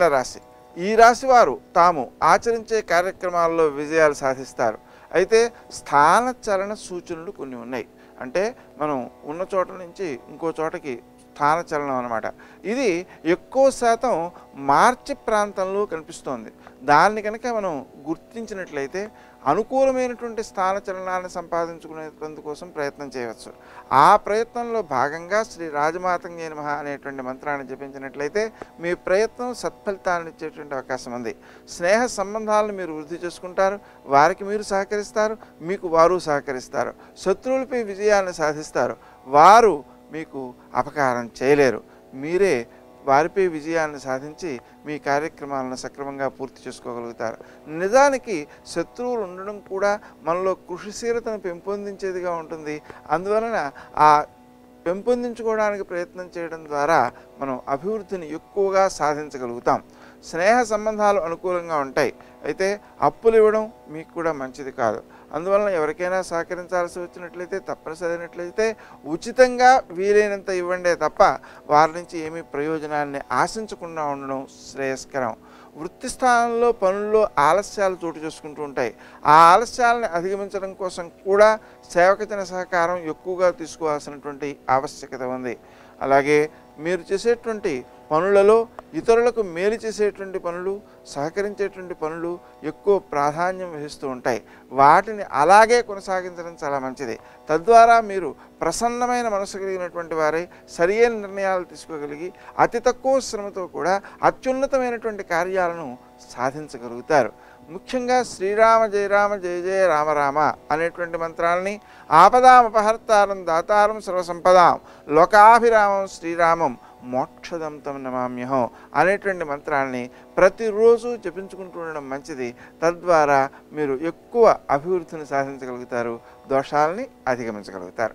మీనరాశి. ఈ రాశి వారు తాము ఆచరించే కార్యక్రమాల్లో విజయాలు సాధిస్తారు. అయితే స్థానచలన సూచనలు కొన్ని ఉన్నాయి. అంటే మనం ఉన్న చోట నుంచి ఇంకో చోటకి స్థానచలనం అన్నమాట. ఇది ఎక్కువ శాతం మార్చి ప్రాంతంలో కనిపిస్తోంది. దాన్ని కనుక మనం గుర్తించినట్లయితే అనుకూలమైనటువంటి స్థానచలనాన్ని సంపాదించుకునేందుకోసం ప్రయత్నం చేయవచ్చు. ఆ ప్రయత్నంలో భాగంగా శ్రీ రాజమాతంగే నమః అనేటువంటి మంత్రాన్ని జపించినట్లయితే మీ ప్రయత్నం సత్ఫలితాలను ఇచ్చేటువంటి అవకాశం ఉంది. స్నేహ సంబంధాలను మీరు వృద్ధి చేసుకుంటారు. వారికి మీరు సహకరిస్తారు, మీకు వారు సహకరిస్తారు. శత్రువులపై విజయాన్ని సాధిస్తారు. వారు మీకు అపకారం చేయలేరు. మీరే వారిపై విజయాన్ని సాధించి మీ కార్యక్రమాలను సక్రమంగా పూర్తి చేసుకోగలుగుతారు. నిజానికి శత్రువులు ఉండడం కూడా మనలో కృషిశీలతను పెంపొందించేదిగా ఉంటుంది. అందువలన ఆ పెంపొందించుకోవడానికి ప్రయత్నం చేయడం ద్వారా మనం అభివృద్ధిని ఎక్కువగా సాధించగలుగుతాం. స్నేహ సంబంధాలు అనుకూలంగా ఉంటాయి. అయితే అప్పులు ఇవ్వడం మీకు కూడా మంచిది కాదు. అందువలన ఎవరికైనా సహకరించాల్సి వచ్చినట్లయితే తప్పనిసరైనట్లయితే ఉచితంగా వీలైనంత ఇవ్వండే తప్ప వారి నుంచి ఏమీ ప్రయోజనాన్ని ఆశించకుండా ఉండడం శ్రేయస్కరం. వృత్తి స్థానంలో పనుల్లో ఆలస్యాలు చోటు చేసుకుంటూ ఉంటాయి. ఆ ఆలస్యాలను అధిగమించడం కోసం కూడా సేవకజన సహకారం ఎక్కువగా తీసుకోవాల్సినటువంటి ఆవశ్యకత ఉంది. అలాగే మీరు చేసేటువంటి పనులలో ఇతరులకు మేలు చేసేటువంటి పనులు, సహకరించేటువంటి పనులు ఎక్కువ ప్రాధాన్యం వహిస్తూ ఉంటాయి. వాటిని అలాగే కొనసాగించడం చాలా మంచిది. తద్వారా మీరు ప్రసన్నమైన మనసు కలిగినటువంటి వారై సరియైన నిర్ణయాలు తీసుకోగలిగి అతి తక్కువ శ్రమతో కూడా అత్యున్నతమైనటువంటి కార్యాలను సాధించగలుగుతారు. ముఖ్యంగా శ్రీరామ జయ రామ జయ జయ రామ రామ అనేటువంటి మంత్రాలని ఆపదామపహర్తారం దాతారం సర్వసంపదాం లోకాభిరామం శ్రీరామం మోక్షదంతం నమామ్యహం అనేటువంటి మంత్రాన్ని ప్రతిరోజు జపించుకుంటూ ఉండడం మంచిది. తద్వారా మీరు ఎక్కువ అభివృద్ధిని సాధించగలుగుతారు, దోషాలని అధిగమించగలుగుతారు.